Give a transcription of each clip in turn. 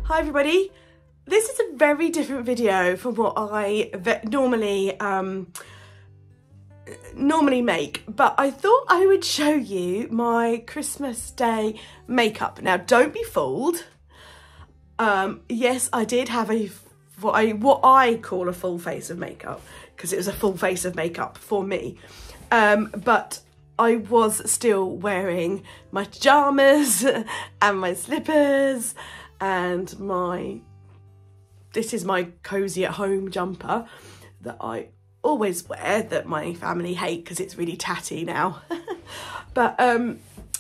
Hi everybody, this is a very different video from what I normally make, but I thought I would show you my Christmas Day makeup. Now don't be fooled, yes I did have what I call a full face of makeup, because it was a full face of makeup for me, but I was still wearing my pyjamas and my slippers and this is my cozy at home jumper that I always wear, that my family hate because it's really tatty now. But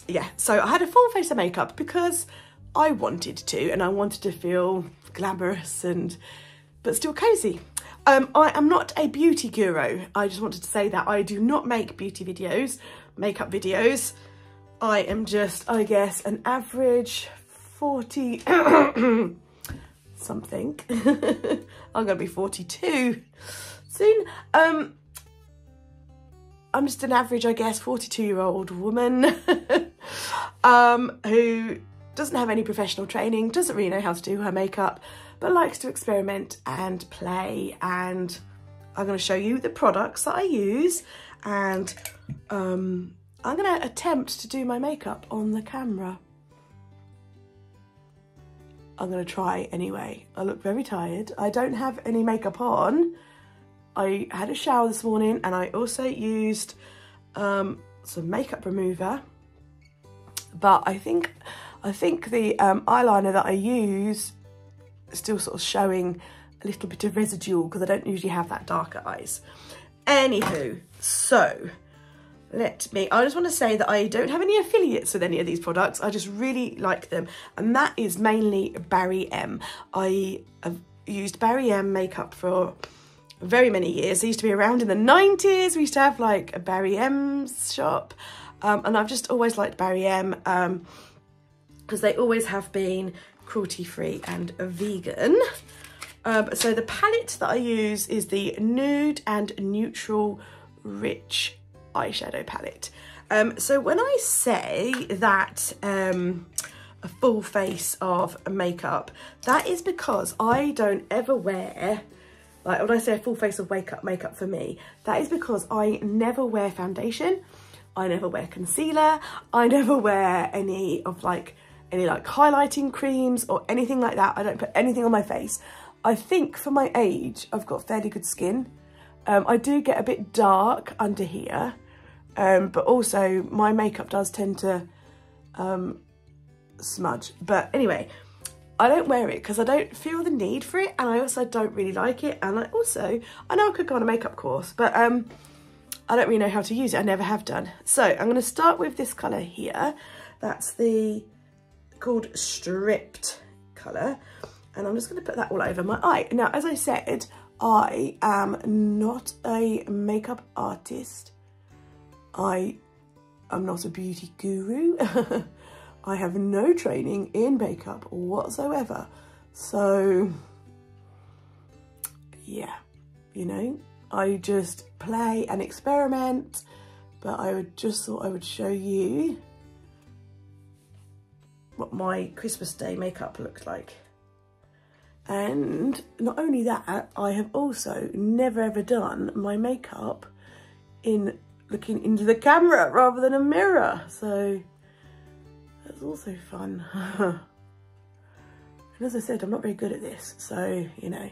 yeah, so I had a full face of makeup because I wanted to, and I wanted to feel glamorous but still cozy. I am not a beauty guru. I just wanted to say that I do not make beauty videos, makeup videos. I am just, I guess, an average 40 something. I'm gonna be 42 soon. I'm just an average, I guess, 42-year-old woman who doesn't have any professional training, doesn't really know how to do her makeup, but likes to experiment and play. And I'm going to show you the products that I use, and I'm going to attempt to do my makeup on the camera. I'm going to try anyway. I look very tired. I don't have any makeup on. I had a shower this morning, and I also used some makeup remover, but I think the eyeliner that I use is still sort of showing a little bit of residual because I don't usually have that darker eyes. Anywho, so I just want to say that I don't have any affiliates with any of these products. I just really like them, and that is mainly Barry M. I have used Barry M makeup for very many years. They used to be around in the 90s. We used to have like a Barry M's shop, and I've just always liked Barry M because they always have been cruelty-free and vegan. So the palette that I use is the Nude and Neutral Rich eyeshadow palette. So when I say that a full face of makeup, that is because I don't ever wear, like when I say a full face of makeup for me, that is because I never wear foundation, I never wear concealer, I never wear any highlighting creams or anything like that. I don't put anything on my face. I think for my age, I've got fairly good skin. I do get a bit dark under here, but also my makeup does tend to smudge. But anyway, I don't wear it because I don't feel the need for it, and I also don't really like it. And I know I could go on a makeup course, but I don't really know how to use it. I never have done. So I'm going to start with this colour here. That's called Stripped colour, and I'm just going to put that all over my eye. Now, as I said, I am not a makeup artist. I am not a beauty guru. I have no training in makeup whatsoever. So yeah, you know, I just play and experiment, but I just thought I would show you what my Christmas Day makeup looked like. And not only that, I have also never ever done my makeup in looking into the camera rather than a mirror, so that's also fun. And as I said, I'm not very good at this, so you know,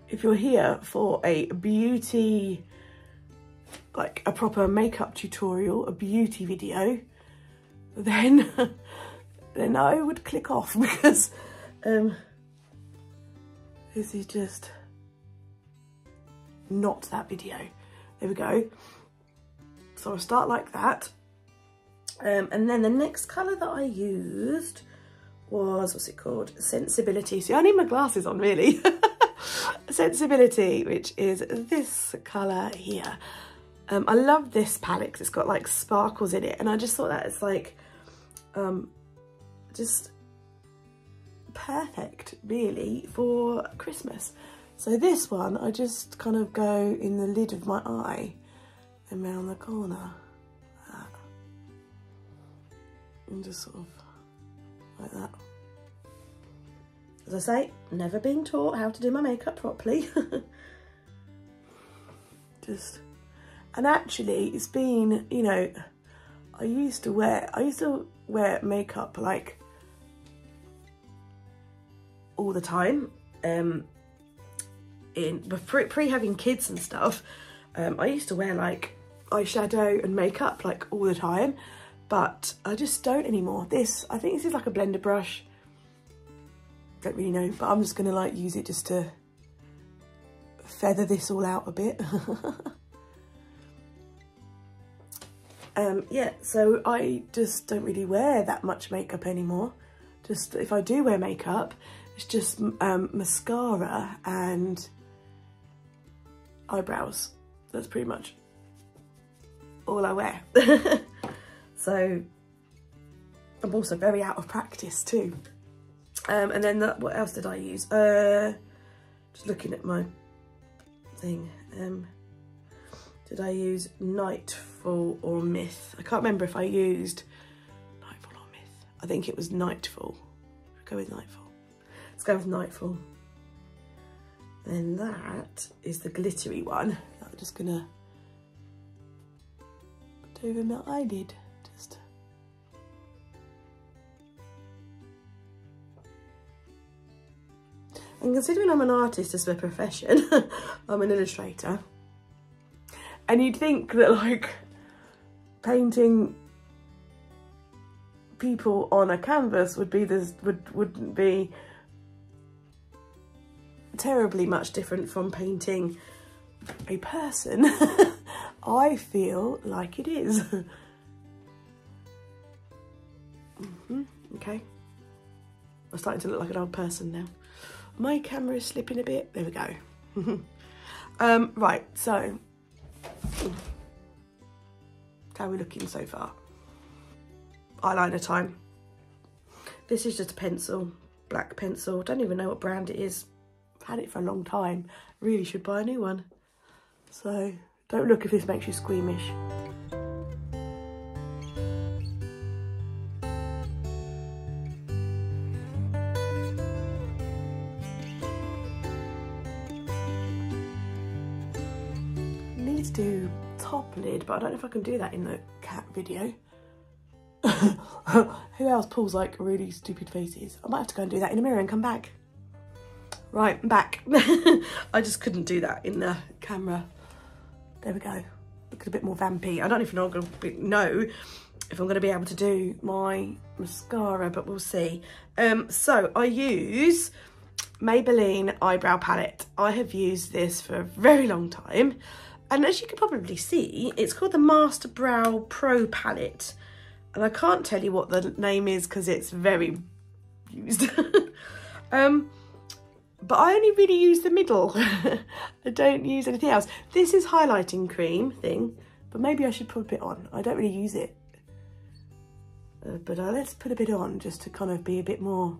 if you're here for a beauty, like a proper makeup tutorial, a beauty video, then then I would click off, because this is just not that video. There we go. So I'll start like that. And then the next colour that I used was, what's it called? Sensibility. See, I need my glasses on, really. Sensibility, which is this colour here. I love this palette because it's got like sparkles in it, and I just thought that it's like just perfect really for Christmas. So this one, I just kind of go in the lid of my eye and round the corner, and just sort of like that. As I say, never been taught how to do my makeup properly. And actually it's been, you know, I used to wear makeup like all the time. Pre having kids and stuff, I used to wear like eyeshadow and makeup like all the time, but I just don't anymore. I think this is like a blender brush. Don't really know, but I'm just gonna like use it just to feather this all out a bit. Yeah, so I just don't really wear that much makeup anymore. Just if I do wear makeup, it's just mascara and eyebrows. That's pretty much all I wear. So I'm also very out of practice too. And then what else did I use? Just looking at my thing. Did I use Nightfall or Myth? I can't remember if I used Nightfall or Myth. I think it was Nightfall. Go with Nightfall. Let's go with Nightfall. Then that is the glittery one. I'm just gonna put over my eyelid. Just. And considering I'm an artist as a profession, I'm an illustrator. And you'd think that like painting people on a canvas wouldn't be terribly much different from painting a person. I feel like it is. Okay. I'm starting to look like an old person now. My camera is slipping a bit. There we go. Right, so how are we looking so far? Eyeliner time. This is just a pencil, black pencil. Don't even know what brand it is. I've had it for a long time. Really should buy a new one. So don't look if this makes you squeamish. Need to do top lid, but I don't know if I can do that in the cat video. Who else pulls like really stupid faces? I might have to go and do that in a mirror and come back. Right, I'm back. I just couldn't do that in the camera. There we go. Look a bit more vampy. I don't even know if I'm going to be able to do my mascara, but we'll see. So I use Maybelline Eyebrow Palette. I have used this for a very long time. And as you can probably see, it's called the Master Brow Pro Palette. And I can't tell you what the name is because it's very used. But I only really use the middle. I don't use anything else. This is highlighting cream thing, but maybe I should put a bit on. I don't really use it. But let's put a bit on just to kind of be a bit more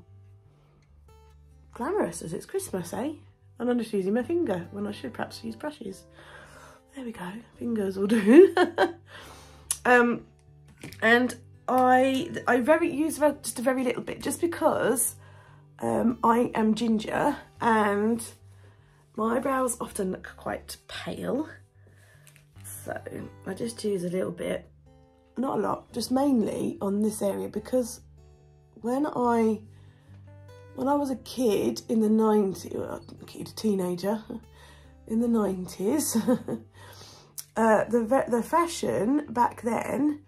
glamorous as it's Christmas, eh? And I'm just using my finger when I should perhaps use brushes. There we go, fingers will do. And I use just a very little bit, just because I am ginger and my eyebrows often look quite pale. So I just use a little bit, not a lot, just mainly on this area, because when I was a kid in the 90s, well, a teenager in the 90s, the fashion back then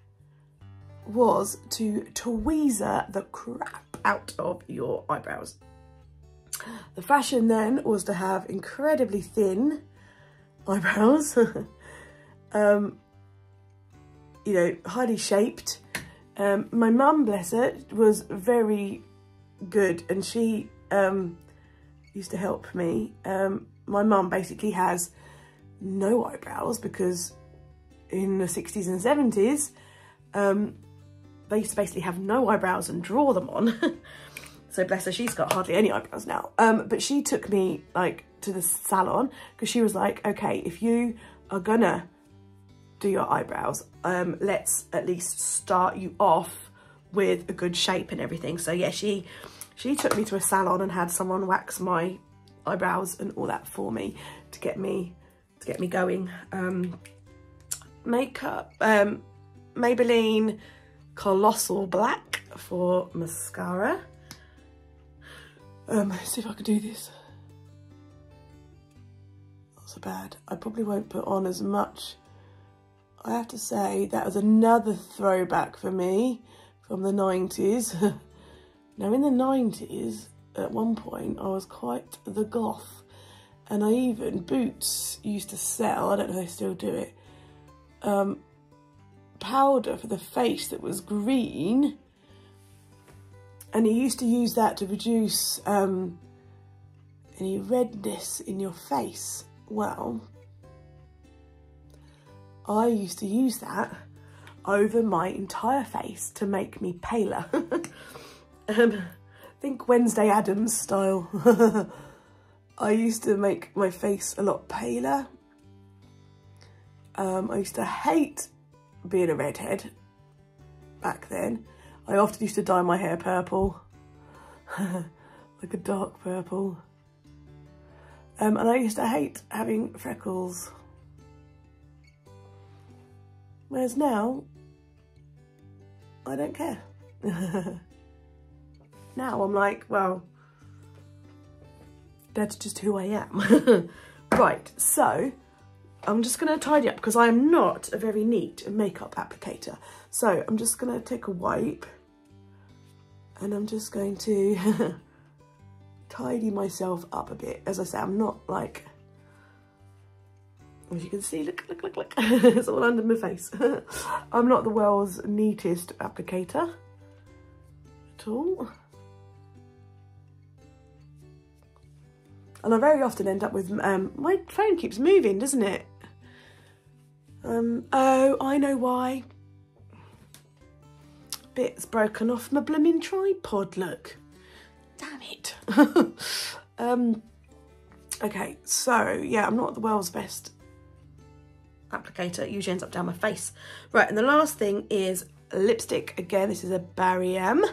was to tweezer the crap out of your eyebrows. The fashion then was to have incredibly thin eyebrows, you know, highly shaped. My mum, bless her, was very good, and she used to help me. My mum basically has no eyebrows because in the 60s and 70s, they used to basically have no eyebrows and draw them on. So bless her, she's got hardly any eyebrows now. But she took me like to the salon because she was like, okay, if you are gonna do your eyebrows, let's at least start you off with a good shape and everything. So yeah, she She took me to a salon and had someone wax my eyebrows and all that for me to get me going. Makeup, Maybelline Colossal Black for mascara. Let's see if I can do this. Not so bad. I probably won't put on as much. I have to say that was another throwback for me from the 90s. Now in the 90s, at one point, I was quite the goth. And I even, Boots used to sell, I don't know if they still do it, powder for the face that was green. And he used to use that to reduce any redness in your face. Well, I used to use that over my entire face to make me paler. Think Wednesday Addams style. I used to make my face a lot paler. I used to hate being a redhead back then. I often used to dye my hair purple, like a dark purple. And I used to hate having freckles. Whereas now, I don't care. Now I'm like, well, that's just who I am. Right, so I'm just going to tidy up because I am not a very neat makeup applicator. So I'm just going to take a wipe and I'm just going to tidy myself up a bit. As I say, I'm not like, as you can see, look, it's all under my face. I'm not the world's neatest applicator at all. And I very often end up with, my phone keeps moving, doesn't it? Oh, I know why. Bit's broken off my blooming tripod, look. Damn it. Okay, so yeah, I'm not the world's best applicator. It usually ends up down my face. Right, and the last thing is lipstick. Again, this is a Barry M.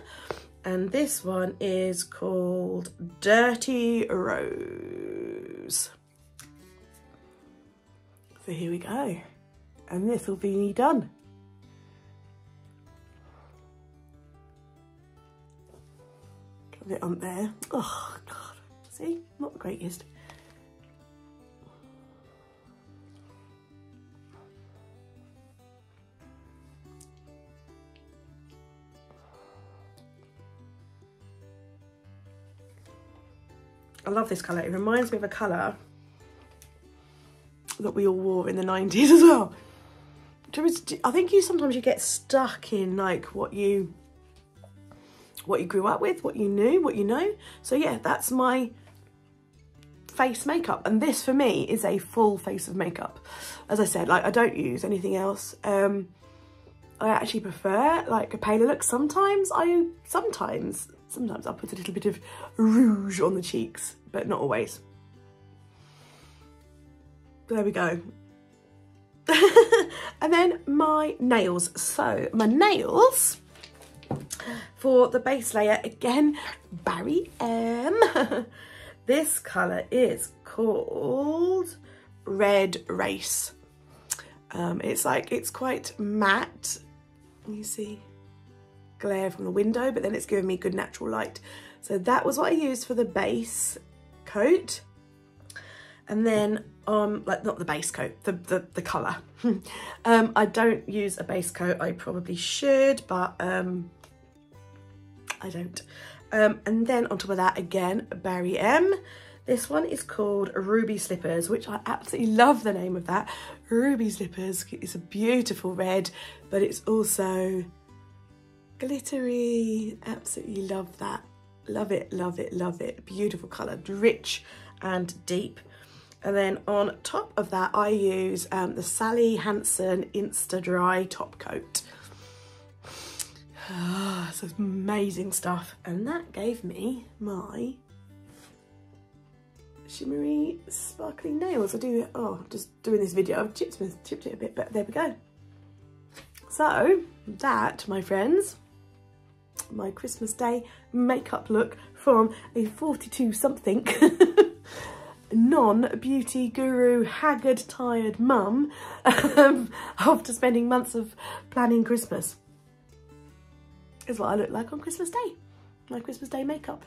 And this one is called Dirty Rose. So here we go. And this will be me done. Got it on there. Oh, God. See? Not the greatest. I love this colour. It reminds me of a colour that we all wore in the 90s as well. I think sometimes you get stuck in like what you grew up with, what you knew, what you know. So yeah, that's my face makeup. And this for me is a full face of makeup. As I said, like I don't use anything else. I actually prefer like a paler look. Sometimes I'll put a little bit of rouge on the cheeks, but not always. There we go. And then my nails. So my nails for the base layer, again, Barry M. This colour is called Red Race. It's quite matte. You see glare from the window, but then it's giving me good natural light. So that was what I used for the base coat. And then like not the base coat, the colour. I don't use a base coat. I probably should, but I don't. And then on top of that, again, Barry M. This one is called Ruby Slippers, which I absolutely love the name of that. Ruby Slippers. It's a beautiful red, but it's also glittery. Absolutely love that. Love it, love it, love it. Beautiful colour, rich and deep. And then on top of that, I use the Sally Hansen Insta Dry Top Coat. It's amazing stuff. And that gave me my shimmery, sparkly nails. Just doing this video, I've chipped it a bit, but there we go. So that, my friends, my Christmas Day makeup look from a 42-something non-beauty guru, haggard, tired mum after spending months of planning Christmas. Is what I look like on Christmas Day. My Christmas Day makeup.